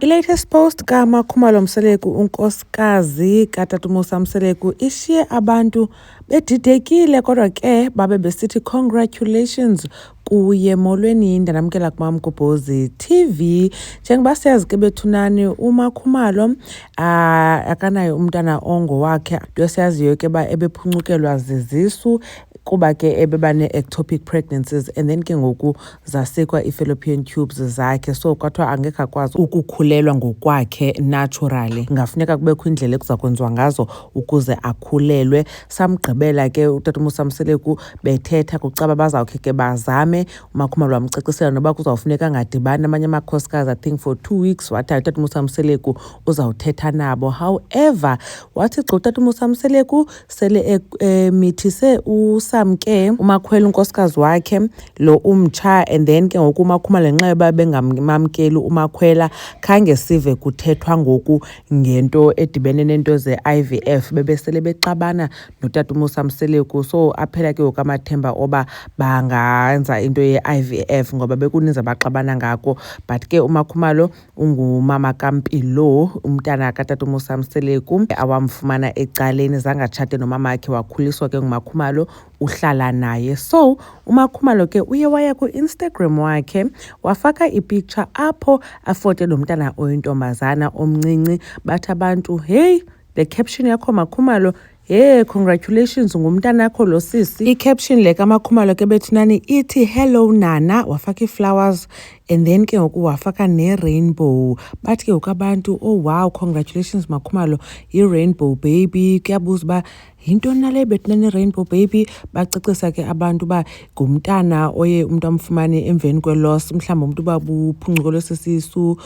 I-latest post kaMakhumalo Mseleku, unkosikazi kaTata Umusa Mseleku, ishiye abantu bedidekile kodwa ke babe besithi congratulations kuye molweni ndanamkela kuMamgobhozi TV. Njengoba siyazi ke bethunani uMakhumalo akanayo umntana ongowakhe, nto siyaziyo ke ba ebephuncukelwa zizisu kuba ke ebeba ne-ectopic pregnancies and then ke ngoku zasekwa i-fallopian tubes zakhe, so kwathiwa angekhe akwazi ukukhulelwa ngokwakhe naturally, ngafuneka kubekho indlela ekuza kwenziwa ngazo ukuze akhulelwe. Samgqibela ke uTata Umusa Mseleku bethetha kucaba bazawukhe ke bazame. uMakhumalo wamcacisela noba kuzawufuneka angadibani namanye amakhosikazi I think for 2 weeks, wathi uTata Umusa Mseleku uzawuthetha nabo. However, wathi gxa uTata Umusa Mseleku sele emithise uSamke uMakhwela unkosikazi wakhe lo umtsha, and then ke ngoku uMakhumalo ngenxa yoba bengamamkeli uMakhwela khange sive kuthethwa ngoku ngento edibene nento ze-IVF, bebesele bexabana noTata Umusa Mseleku. So aphela ke ngoku amathemba oba bangenza into ye-IVF ngoba bekuninzi abaxabana ngako. But ke uMakhumalo ungumama kaMpilo, umntana kaTata Umusa Mseleku, awamfumana ecaleni, zangatshate nomamakhe, wakhuliswa ke nguMakhumalo, uhlala naye. So uMakhumalo ke uye waya ku-Instagram wakhe wafaka ipicture apho afote lo mntana oyintombazana omncinci. Bathi abantu, hey, le caption yakho Makhumalo, hey, congratulations ngumntana akho lo sisi. I-caption le kaMakhumalo ke bethunani ithi hello nana, wafaka ii-flowers and then ke ngoku wafaka ne-rainbow. Bathi ke ngoku abantu, oh wow, congratulations Makhumalo, i-rainbow baby. Kuyabuza uba yintoni nale bethunani rainbow baby. Bacacisa ke abantu uba ngumntana oye umntu amfumane emveni kwe-loss, mhlawumbi umntu uba buphuncukelwe sisisu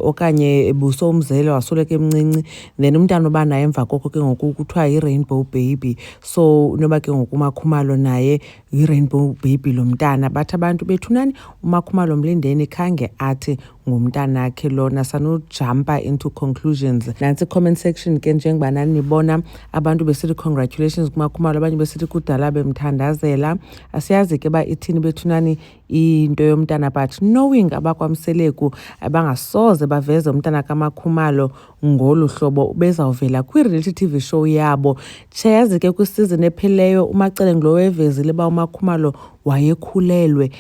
okanye busomzele wasweleka emncinci, then umntana oba naye emva koko ke ngoku kuthiwa yi-rainbow baby. So noba ke ngoku uMakhumalo naye yi-rainbow baby lo mntana. Bathi abantu bethunani uMakhumalo mlindeni khange athi ngumntanakhe lona. Sanojumpa into conclusions. Nantsi comment section ke njengoba nanibona abantu besithi congratulations kuMakhumalo, abanye besithi kudala bemthandazela. Asiyazi ke ba ithini bethunani into yomntana, but knowing abakwaMseleku abangasoze baveze umntana kaMakhumalo ngolu hlobo, bezawuvela kwi-reality TV show yabo. Siyazi ke kwisizini epheleyo uMacele ngulo wevezile ba uMakhumalo wayekhulelwe,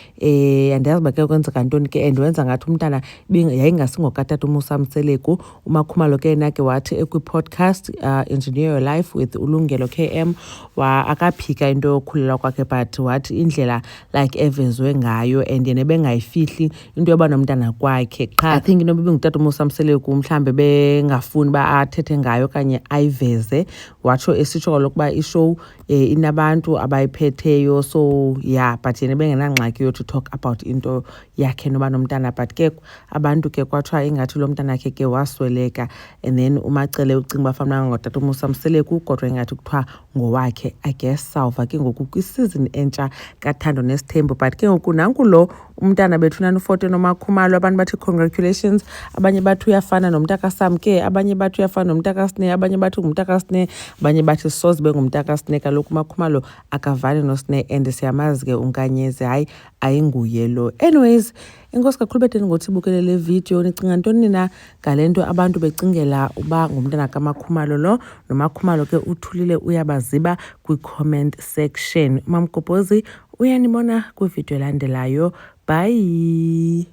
andiyazi uba ke kwenzeka ntoni ke, and wenza ngathi umntana yayingasingokatata Umusa Mseleku. uMakhumalo ke nake wathi ekwi-podcast Engineer Your Life with uLungelo KM akaphika into yokhulelwa kwakhe, but wathi indlela like evezwe ngayo and yena bengayifihli into yoba nomntana kwakhe. Qha I think inoba ibingutata Umusa Mseleku mhlambe bengafuni ba athethe ngayo kanye ayiveze, watsho esitsho lokuba ishow inabantu abayiphetheyo, so yeah, but yena bengenangxaki yothi talk about into yakhe noba nomntana. But ke abantu ke kwathiwa ingathi lo mntana akhe ke wasweleka, and then uMacele ucinga uba fanele ngotata Umusa Mseleku kodwa ingathi kuthiwa ngowakhe. I guess sawuva ke ngoku kwisizini entsha kaThando Nesithembu. But ke ngoku nanku lo umntana bethunani ufoto noMakhumalo, abantu bathi congratulations, abanye bathi uyafana nomntakaSamke, abanye bathi uyafana nomntakaSne, abanye bathi ngumntakaSne, abanye bathi soze bengumntakaSne. Kaloku uMakhumalo akavani noSne and siyamazi ke uNkanyezi, hayi ayinguye lo. Anyways, inkosi kakhulu betheni ngothi bukele le video. Nicinga ntoni na ngale nto abantu becingela uba ngumntana kaMakhumalo lo? NoMakhumalo ke uthulile uyabaziba kwi-comment section. uMamgobhozi uyanibona kwivideo elandelayo. Bye.